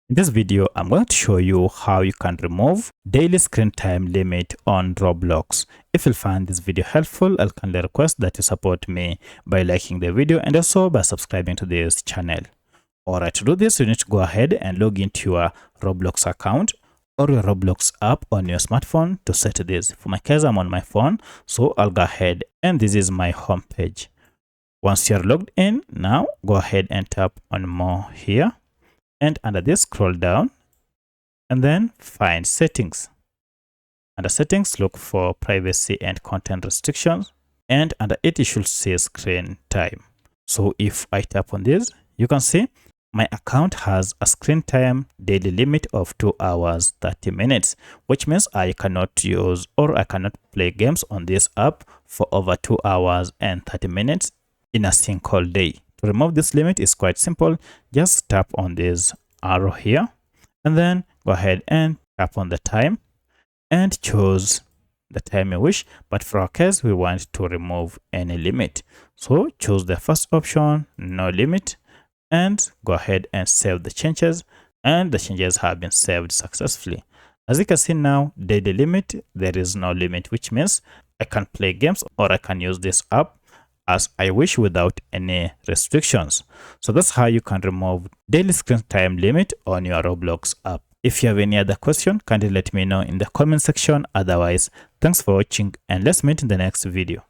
In this video, I'm going to show you how you can remove daily screen time limit on Roblox. If you find this video helpful, I'll kindly request that you support me by liking the video and also by subscribing to this channel. Alright, to do this, you need to go ahead and log into your Roblox account or your Roblox app on your smartphone to set this. For my case, I'm on my phone, so I'll go ahead and this is my home page. Once you're logged in, now go ahead and tap on more here. And under this, scroll down and then find settings. Under settings, look for privacy and content restrictions. And under it, you should see screen time. So if I tap on this, you can see my account has a screen time daily limit of 2 hours 30 minutes, which means I cannot use or I cannot play games on this app for over 2 hours and 30 minutes in a single day. To remove this limit is quite simple. Just tap on this arrow here and then go ahead and tap on the time and choose the time you wish. But for our case, we want to remove any limit. So choose the first option, no limit, and go ahead and save the changes. And the changes have been saved successfully. As you can see now, daily limit, there is no limit, which means I can play games or I can use this app as I wish without any restrictions. So that's how you can remove daily screen time limit on your Roblox app. If you have any other question, kindly let me know in the comment section. Otherwise, thanks for watching and let's meet in the next video.